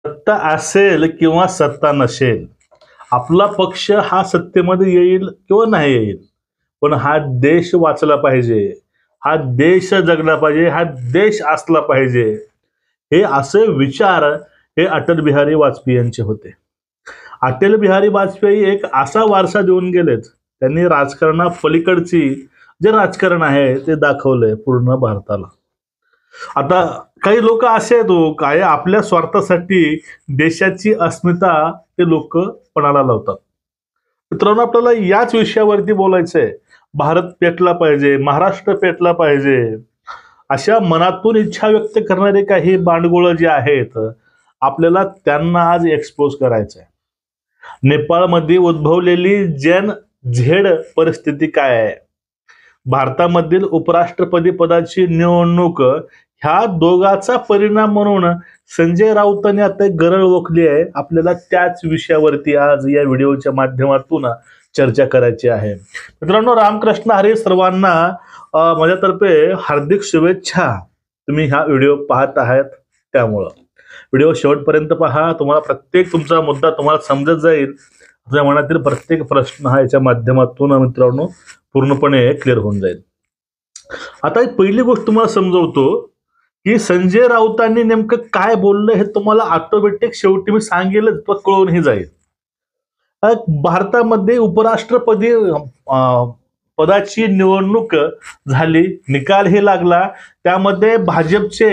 सत्ता असेल किंवा सत्ता नसेल, आपला पक्ष हा सत्तेमध्ये येईल किंवा नाही येईल, पण हा देश वाचला पाहिजे, हा देश जगला पाहिजे, हा देश असला पाहिजे, हे असे विचार हे अटल बिहारी वाजपेयी यांचे होते. अटल बिहारी वाजपेयी एक असा वारसा देऊन गेलेत, त्यांनी राजकारणापलीकडची जे राजकारण आहे ते दाखवलंय पूर्ण भारताला. आता काही लोक असे आहेत काय आपल्या स्वार्थासाठी देशाची अस्मिता ते लोक पणाला लावतात. मित्रांनो, आपल्याला याच विषयावरती बोलायचंय. भारत पेटला पाहिजे, महाराष्ट्र पेटला पाहिजे, अशा मनातून इच्छा व्यक्त करणारे काही बांडगुळ जे आहेत, आपल्याला त्यांना आज एक्सपोज करायचंय. नेपाळमध्ये उद्भवलेली जेन झेड परिस्थिती काय आहे, भारतामधील उपराष्ट्रपती पदाची निवडणूक, ह्या दोघाचा परिणाम म्हणून संजय राऊतांनी आता गरळ ओकली आहे. आपल्याला त्याच विषयावरती आज या व्हिडिओच्या माध्यमातून चर्चा करायची आहे. मित्रांनो, रामकृष्ण हरी सर्वांना माझ्यातर्फे हार्दिक शुभेच्छा. तुम्ही हा व्हिडिओ पाहत आहात त्यामुळं व्हिडिओ शेवटपर्यंत पहा. तुम्हाला प्रत्येक तुमचा मुद्दा तुम्हाला समजत जाईल. तुमच्या मनातील प्रत्येक प्रश्न हा याच्या माध्यमातून मित्रांनो पूर्णपणे क्लिअर होऊन जाईल. आता एक पहिली गोष्ट तुम्हाला समजवतो की संजय राऊतांनी नेमकं काय बोललं हे तुम्हाला ऑटोमॅटिक शेवटी मी सांगेलच, तो कळूनही जाईल. भारतामध्ये उपराष्ट्रपती पदाची निवडणूक झाली, निकाल हे लागला. त्यामध्ये भाजपचे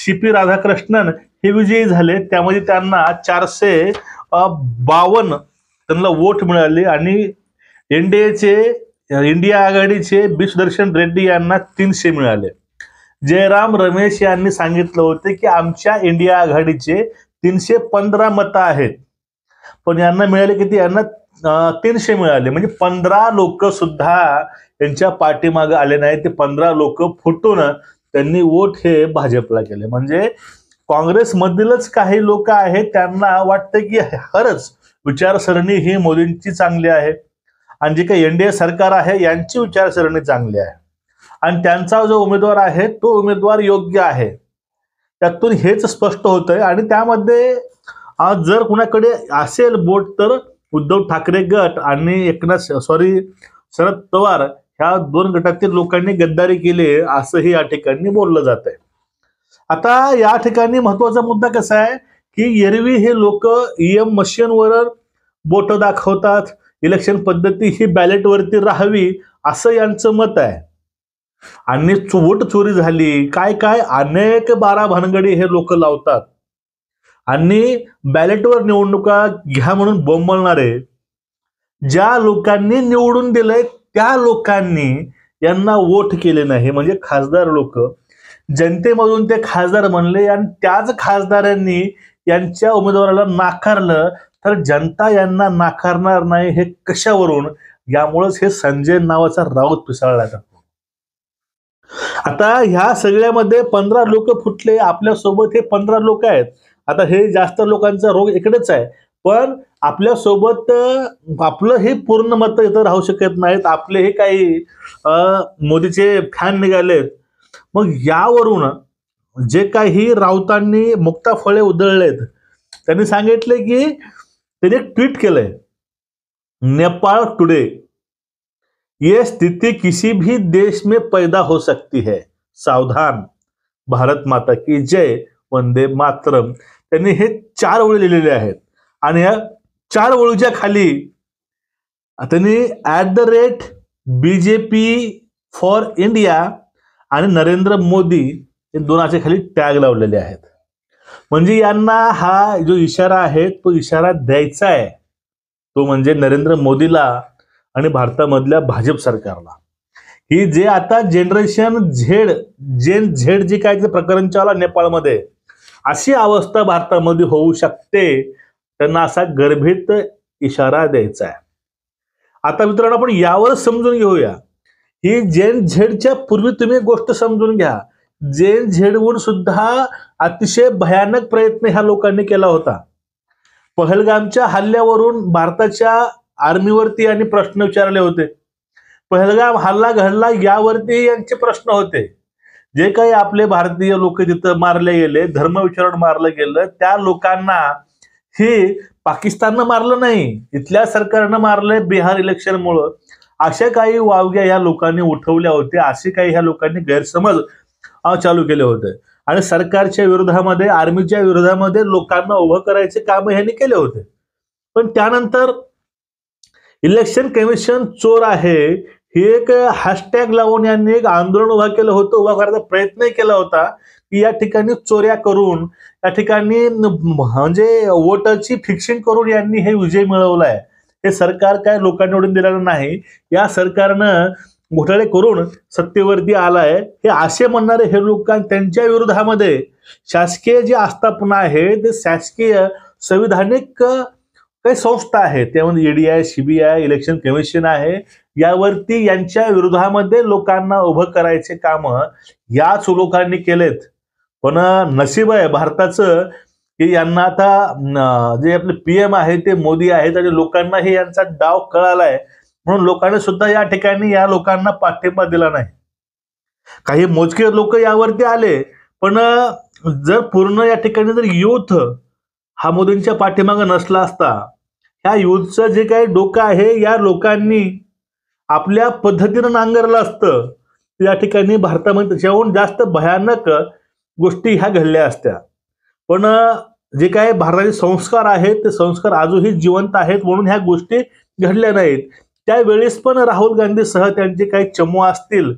CP राधाकृष्णन हे विजयी झाले. त्यामध्ये त्यांना 452 त्यांना वोट मिळाले आणि इंडिया आघाडीचे बी सुदर्शन रेड्डी यांना 300 मिळाले. जयराम रमेश यांनी सांगितलं होते की आमच्या इंडिया आघाडीचे 315 मतं आहेत, पण यांना मिळाले किती, यांना 300 मिळाले. म्हणजे 15 लोक सुद्धा यांच्या पाठीमागे आले नाही. ते 15 लोक फुटून त्यांनी वोट हे भाजपला केले. म्हणजे काँग्रेसमधीलच काही लोक आहेत त्यांना वाटतं की खरंच विचारसरणी ही मोदींची चांगली आहे आणि जे काही NDA सरकार आहे यांची विचारसरणी चांगली आहे आणि त्यांचा जो उमेदवार आहे तो उमेदवार योग्य आहे. त्यातून हेच स्पष्ट होतंय. आणि त्यामध्ये जर कुणाकडे असेल बोट तर उद्धव ठाकरे गट आणि शरद पवार ह्या 2 गटातील लोकांनी गद्दारी केली असंही या ठिकाणी बोललं जात आहे. आता या ठिकाणी महत्वाचा मुद्दा कसा आहे की एरवी हे लोक EM मशीनवर बोट दाखवतात, इलेक्शन पद्धती ही बॅलेटवरती राहावी असं यांचं मत आहे. आणि वोट चोरी झाली, काय काय अनेक बारा भानगडी हे लोक लावतात आणि बॅलेटवर निवडणुका घ्या म्हणून बोंबलणारे ज्या लोकांनी निवडून दिलंय त्या लोकांनी यांना वोट केले नाही. म्हणजे खासदार लोक जनतेमधून ते खासदार म्हणले आणि त्याच खासदारांनी यांच्या उमेदवाराला नाकारलं, तर जनता यांना नाकारणार नाही हे कशावरून, यामुळेच हे संजय नावाचा राऊत पिसाळला जातो. आता ह्या सगळ्यामध्ये 15 लोक फुटले, आपल्यासोबत हे 15 लोक आहेत. आता हे जास्त लोकांचा रोग इकडेच आहे, पण आपल्यासोबत आपलं हे पूर्ण मत इथं राहू शकत नाहीत. आपले हे काही मोदीचे फॅन निघालेत. मग यावरून जे काही राऊतांनी मुक्ताफळे उधळलेत, त्यांनी सांगितले की त्यांनी एक ट्विट केलंय, नेपाळ टुडे, ये स्थिति किसी भी देश में पैदा हो सकती है, सावधान, भारत माता की जय, वंदे मातरम. त्यांनी हे 4 ओळी लिहिलेले आहेत आणि या 4 ओळीच्या खाली त्यांनी @BJP फॉर इंडिया आणि नरेंद्र मोदी हे 2 खाली टॅग लावलेले आहेत. म्हणजे यांना हा जो इशारा आहे तो इशारा द्यायचा आहे, तो म्हणजे नरेंद्र मोदीला आणि भारतामधल्या भाजप सरकारला. ही जे आता जेन झेड जे काय प्रकरण चालू नेपाळमध्ये, अशी अवस्था भारतामध्ये होऊ शकते, त्यांना असा गर्भित इशारा द्यायचा आहे. आता मित्रांनो, आपण यावर समजून घेऊया. ही जेन झेडच्या पूर्वी तुम्ही एक गोष्ट समजून घ्या, जेन झेडवरून सुद्धा अतिशय भयानक प्रयत्न ह्या लोकांनी केला होता. पहलगामच्या हल्ल्यावरून भारताच्या आर्मीवरती यांनी प्रश्न विचारले होते. पहलगाम हल्ला घडला यावरती यांचे प्रश्न होते. जे काही आपले भारतीय लोक तिथं मारले गेले, धर्म विचारून मारलं गेलं, त्या लोकांना हे पाकिस्ताननं मारलं नाही, इथल्या सरकारनं मारलंय बिहार इलेक्शनमुळं. अशा काही वावग्या ह्या लोकांनी उठवल्या होत्या, असे काही ह्या लोकांनी गैरसमज चालू केले होते आणि सरकारच्या विरोधामध्ये, आर्मीच्या विरोधामध्ये लोकांना उभं करायचे काम ह्यांनी केले होते. पण त्यानंतर इलेक्शन कमिशन चोर आहे हे एक हॅशटॅग लावून यांनी एक आंदोलन उभा केलं होतं, उभा करायचा प्रयत्न केला होता की या ठिकाणी चोऱ्या करून, या ठिकाणी म्हणजे वोटरची फिक्सिंग करून यांनी हे विजय मिळवलाय. हे सरकार काय लोकांनी निवडून दिलेलं नाही, या सरकारनं घोटाळे करून सत्तेवरती आलाय हे असे म्हणणारे हे लोक त्यांच्या विरोधामध्ये शासकीय जी आस्थापना आहे ते शासकीय संविधानिक काही संस्था आहेत, त्यामध्ये ईडी आहे, सीबीआय, इलेक्शन कमिशन आहे, यावरती यांच्या विरोधामध्ये लोकांना उभं करायचे काम याच लोकांनी केलेत. पण नशीब आहे भारताचं की यांना आता जे आपले पीएम आहे ते मोदी आहेत आणि लोकांना हे यांचा डाव कळालाय, म्हणून लोकांनी सुद्धा या ठिकाणी या लोकांना पाठिंबा दिला नाही. काही मोजके लोक यावरती आले, पण जर पूर्ण या ठिकाणी जर युथ हा मोदींच्या पाठीमागे नसला असता, ह्या युथचं जे काही डोकं आहे या लोकांनी आपल्या पद्धतीनं नांगरलं असतं, या ठिकाणी भारतामध्ये त्याच्याहून जास्त भयानक गोष्टी ह्या घडल्या असत्या. पण जे काही भारताचे संस्कार आहेत ते संस्कार अजूनही जिवंत आहेत म्हणून ह्या गोष्टी घडल्या नाहीत. त्यावेळेस पण राहुल गांधीसह त्यांचे काही चमू असतील,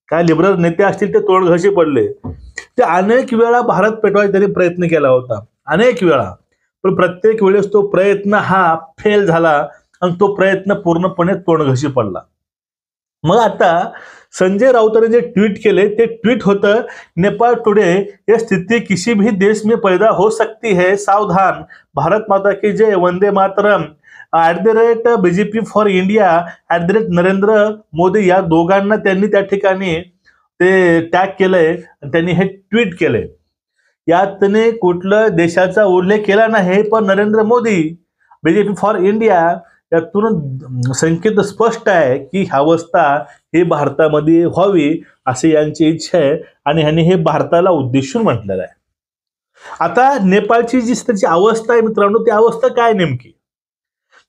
काय लिबरल नेते असतील, ते तोंडघशी पडले. ते अनेक वेळा भारत पेटवायचा त्यांनी प्रयत्न केला होता, अनेक वेळा, पण प्रत्येक वेळेस तो प्रयत्न हा फेल झाला आणि तो प्रयत्न पूर्णपणे तोंडघशी पडला. मग आता संजय राऊतांनी जे ट्वीट केले ते ट्वीट होतं, नेपाळ टुडे, ये स्थिति किसी भी देश में पैदा हो सकती है, सावधान, भारत माता की जय, वंदे मातरम, @BJP for India, @Narendra Modi, या दोघांना त्यांनी त्या ठिकाणी ते टॅग केलंय, त्यांनी हे ट्विट केलंय. यात त्यांनी कुठलं देशाचा उल्लेख केला नाही, पण Narendra Modi, BJP for India, यातून संकेत स्पष्ट आहे की ही अवस्था ही भारतामध्ये व्हावी अशी यांची इच्छा आहे आणि ह्यांनी हे भारताला उद्देशून म्हटलेलं आहे. आता नेपाळची जी त्याची अवस्था आहे मित्रांनो, ती अवस्था काय नेमकी,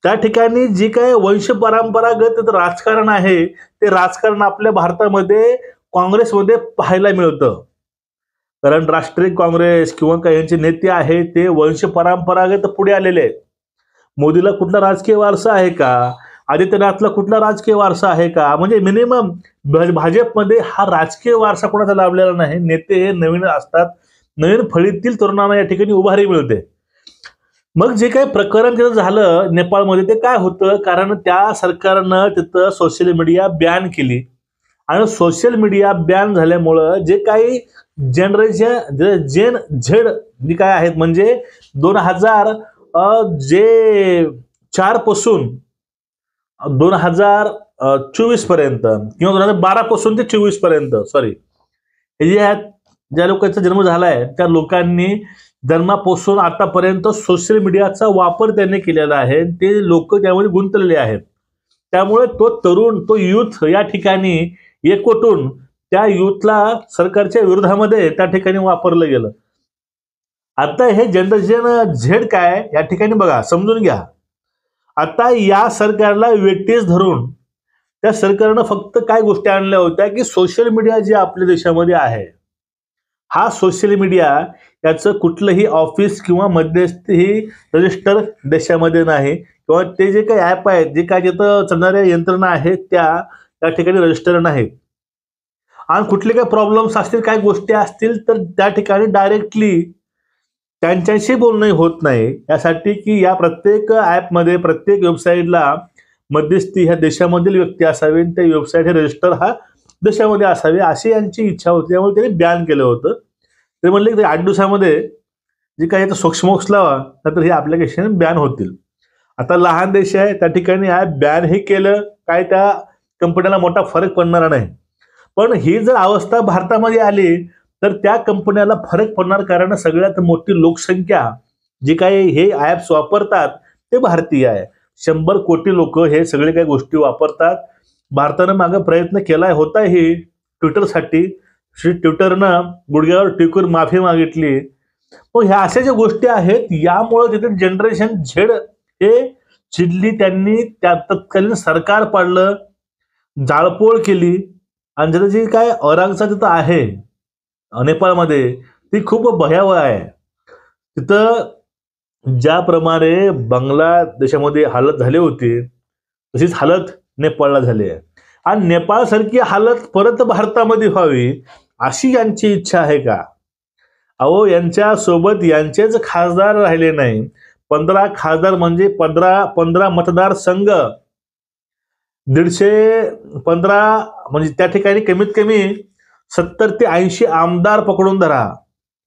त्या ठिकाणी जी काय वंश परंपरागत राजकारण आहे ते राजकारण आपल्या भारतामध्ये काँग्रेसमध्ये पाहायला मिळतं. कारण राष्ट्रीय काँग्रेस किंवा काही यांचे नेते आहेत ते वंश परंपरागत पुढे आलेले आहेत. मोदीला कुठला राजकीय वारसा आहे का, आदित्यनाथला कुठला राजकीय वारसा आहे का, म्हणजे मिनिमम भाजपमध्ये हा राजकीय वारसा कोणाचा लाभलेला नाही. नेते हे नवीन असतात, नवीन फळीतील तरुणांना या ठिकाणी उभारी मिळते. मग जे काही प्रकरण तिथं झालं नेपाळमध्ये ते काय होतं, कारण त्या सरकारनं तिथं सोशल मीडिया बॅन केली आणि सोशल मीडिया बॅन झाल्यामुळं जे काही जनरेशन जेन झेड जे काय आहेत, म्हणजे 2004 पासून 2024 पर्यंत किंवा 2012 पासून ते 24 पर्यंत, सॉरी, हे जे आहेत ज्या लोकांचा जन्म झालाय त्या लोकांनी जन्मापासून आतापर्यंत सोशल मीडियाचा वापर त्यांनी केलेला आहे, ते लोक त्यामध्ये गुंतलेले आहेत. त्यामुळे तो तरुण, तो युथ या ठिकाणी एकवटून त्या युथला सरकारच्या विरोधामध्ये त्या ठिकाणी वापरलं गेलं. आता हे जनरेशन झेड काय या ठिकाणी बघा, समजून घ्या. आता या सरकारला वेटीस धरून त्या सरकारनं फक्त काय गोष्टी आणल्या होत्या की सोशल मीडिया जे आपल्या देशामध्ये आहे, हा सोशल मीडिया याचं कुठलंही ऑफिस किंवा मध्यस्थी रजिस्टर देशामध्ये नाही, किंवा ते जे काही ॲप आहेत, जे काय तिथं चालणाऱ्या यंत्रणा आहेत त्या ठिकाणी रजिस्टर नाहीत. आणि कुठले काही प्रॉब्लेम्स असतील, काही गोष्टी असतील तर त्या ठिकाणी डायरेक्टली त्यांच्याशी बोलणं होत नाही, यासाठी की या प्रत्येक ॲपमध्ये, प्रत्येक वेबसाईटला मध्यस्थी ह्या देशामधील व्यक्ती असावी, त्या वेबसाईट हे रजिस्टर हा देशामध्ये असावे अशी यांची इच्छा होती. त्यामुळे त्यांनी बॅन केलं होतं. ते म्हणले की 8 दिवसामध्ये जे काही याचं सोक्ष लावा, तर हे ॲप्लिकेशन बॅन होतील. आता लहान देश आहे त्या ठिकाणी ॲप बॅन हे केलं, काय त्या कंपन्याला मोठा फरक पडणार नाही. पण ही जर अवस्था भारतामध्ये आली तर त्या कंपन्याला फरक पडणार, कारण सगळ्यात मोठी लोकसंख्या जी काही हे ॲप्स वापरतात ते भारतीय आहे. 100 कोटी लोक हे सगळे काही गोष्टी वापरतात. भारतानं मागे प्रयत्न केलाय होता हे ट्विटरसाठी, श्री ट्विटरनं गुडघ्यावर टेकून माफी मागितली. मग ह्या अशा ज्या गोष्टी आहेत यामुळे तिथे जनरेशन झेड हे चिडली. त्यांनी त्या तत्कालीन सरकार पाडलं, जाळपोळ केली. आणि तिथं जी काय औरंगचा तिथं आहे नेपाळमध्ये ती खूप भयावह आहे. तिथं ज्याप्रमाणे बांगलादेशामध्ये हालत झाली होती तशीच हालत नेपाळला झाली आहे. आणि नेपाळसारखी हालत परत भारतामध्ये व्हावी अशी यांची इच्छा आहे का? अहो, यांच्या सोबत यांचेच खासदार राहिले नाही. 15 खासदार म्हणजे 15 मतदारसंघ, 115 म्हणजे त्या ठिकाणी कमीत कमी 70 ते 80 आमदार पकडून धरा.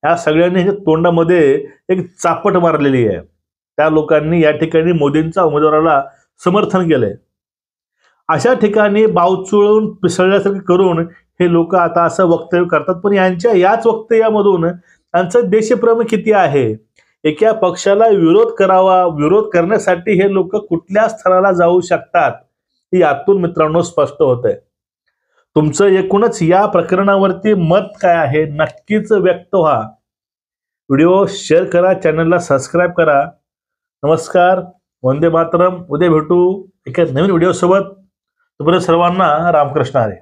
या सगळ्यांनी तोंडामध्ये एक चापट मारलेली आहे. त्या लोकांनी या ठिकाणी मोदींचा उमेदवाराला समर्थन केलंय. अशा ठिकाणी बावचळून पिसळल्यासारखं करून हे लोक आता असं वक्तव्य करतात. पण यांच्या याच वक्तव्यामधून त्यांचं देशप्रेम किती आहे, एका पक्षाला विरोध करावा, विरोध करण्यासाठी हे लोक कुठल्या स्तराला जाऊ शकतात हे यातून मित्रांनो स्पष्ट होत आहे. तुमचं एकूणच या प्रकरणावरती मत काय आहे नक्कीच व्यक्त व्हा. व्हिडिओ शेअर करा, चॅनलला सबस्क्राईब करा. नमस्कार, वंदे मातरम. उद्या भेटू एका नवीन व्हिडिओ सोबत. तोपर्यंत सर्वांना रामकृष्ण हरी.